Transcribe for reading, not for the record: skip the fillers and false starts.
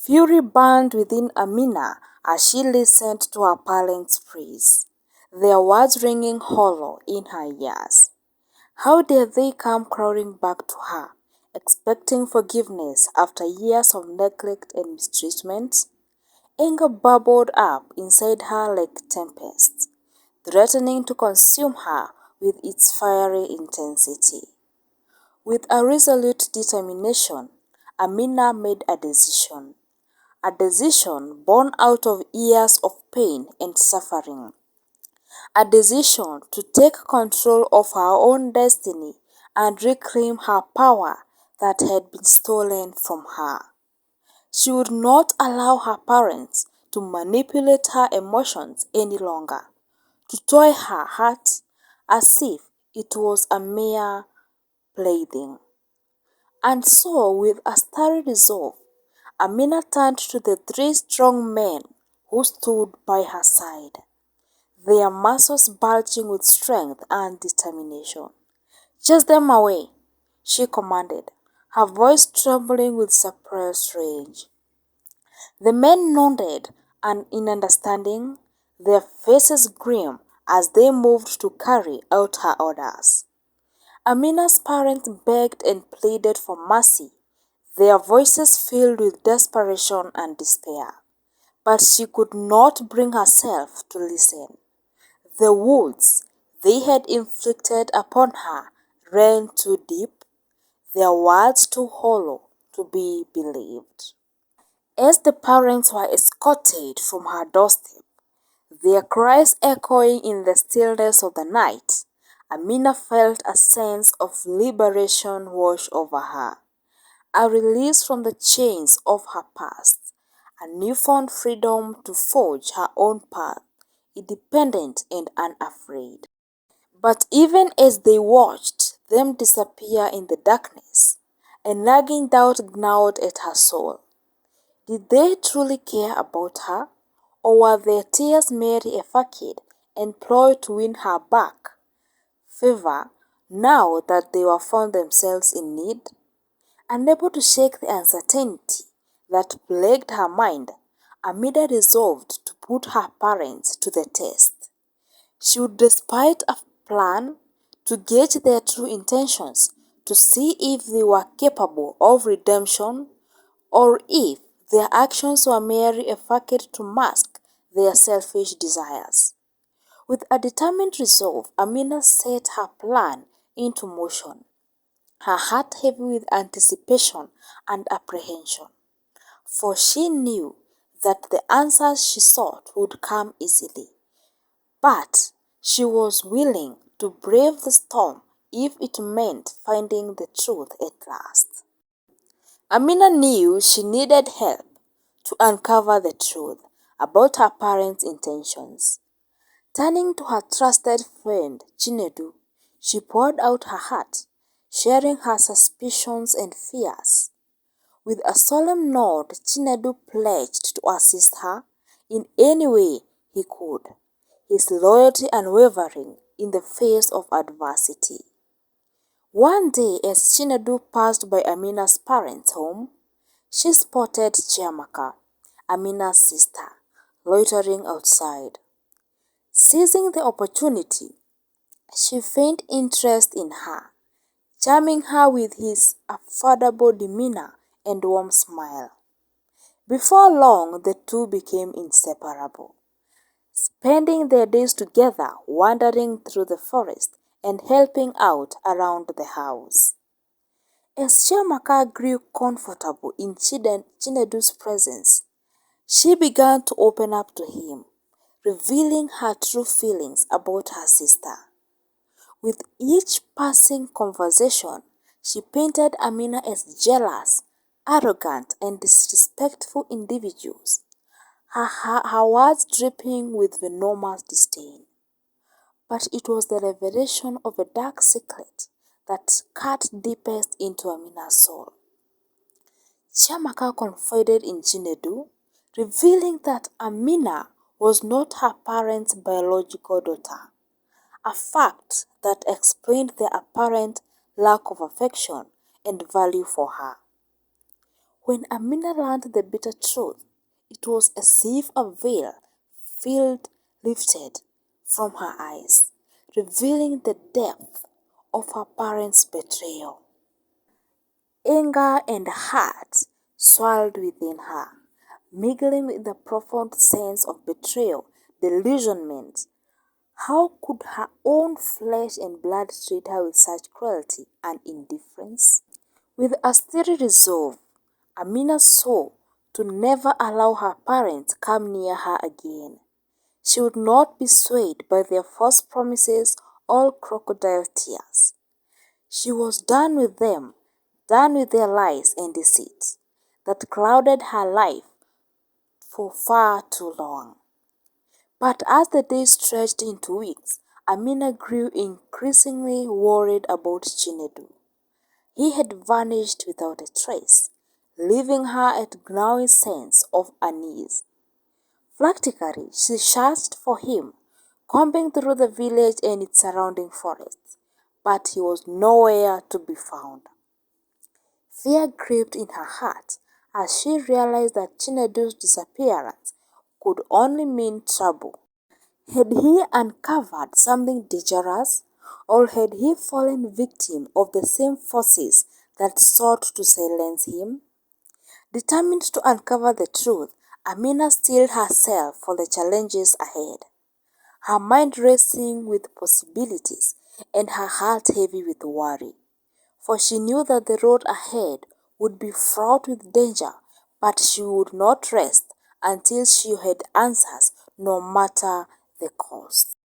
Fury burned within Amina as she listened to her parents' praise, their words ringing hollow in her ears. How dare they come crowding back to her, expecting forgiveness after years of neglect and mistreatment? Anger bubbled up inside her like tempest, threatening to consume her with its fiery intensity. With a resolute determination, Amina made a decision born out of years of pain and suffering, a decision to take control of her own destiny and reclaim her power that had been stolen from her. She would not allow her parents to manipulate her emotions any longer, to toy her heart as if it was a mere plaything. And so, with a starry resolve, Amina turned to the three strong men who stood by her side, their muscles bulging with strength and determination. "Chase them away," she commanded, her voice trembling with suppressed rage. The men nodded and in understanding, their faces grim as they moved to carry out her orders. Amina's parents begged and pleaded for mercy, their voices filled with desperation and despair. But she could not bring herself to listen. The wounds they had inflicted upon her ran too deep, their words too hollow to be believed. As the parents were escorted from her doorstep, their cries echoing in the stillness of the night, Amina felt a sense of liberation wash over her, a release from the chains of her past, a newfound freedom to forge her own path, independent and unafraid. But even as they watched them disappear in the darkness, a nagging doubt gnawed at her soul. Did they truly care about her, or were their tears merely a facade and ploy to win her back? Favor, now that they were found themselves in need? Unable to shake the uncertainty that plagued her mind, Amida resolved to put her parents to the test. She would despite a plan to gauge their true intentions, to see if they were capable of redemption or if their actions were merely a facade to mask their selfish desires. With a determined resolve, Amina set her plan into motion, her heart heavy with anticipation and apprehension. For she knew that the answers she sought would come easily. But she was willing to brave the storm if it meant finding the truth at last. Amina knew she needed help to uncover the truth about her parents' intentions. Turning to her trusted friend Chinedu, she poured out her heart, sharing her suspicions and fears. With a solemn nod, Chinedu pledged to assist her in any way he could, his loyalty unwavering in the face of adversity. One day, as Chinedu passed by Amina's parents' home, she spotted Chiamaka, Amina's sister, loitering outside. Seizing the opportunity, she feigned interest in her, charming her with his affordable demeanor and warm smile. Before long, the two became inseparable, spending their days together wandering through the forest and helping out around the house. As Chiamaka grew comfortable in Chinedu's presence, she began to open up to him, revealing her true feelings about her sister. With each passing conversation, she painted Amina as jealous, arrogant, and disrespectful individuals, her words dripping with venomous disdain. But it was the revelation of a dark secret that cut deepest into Amina's soul. Chiamaka confided in Chinedu, revealing that Amina was not her parents' biological daughter, a fact that explained their apparent lack of affection and value for her. When Amina learned the bitter truth, it was as if a veil filled lifted from her eyes, revealing the depth of her parents' betrayal. Anger and hurt swelled within her, mingling with the profound sense of betrayal, delusionment. How could her own flesh and blood treat her with such cruelty and indifference? With a steady resolve, Amina swore to never allow her parents come near her again. She would not be swayed by their false promises or crocodile tears. She was done with them, done with their lies and deceit that clouded her life for far too long. But as the days stretched into weeks, Amina grew increasingly worried about Chinedu. He had vanished without a trace, leaving her a gnawing sense of unease. Frantically, she searched for him, combing through the village and its surrounding forests, but he was nowhere to be found. Fear gripped in her heart as she realized that Chinedu's disappearance could only mean trouble. Had he uncovered something dangerous, or had he fallen victim of the same forces that sought to silence him? Determined to uncover the truth, Amina steeled herself for the challenges ahead, her mind racing with possibilities and her heart heavy with worry. For she knew that the road ahead would be fraught with danger, but she would not rest until she had answers, no matter the cost.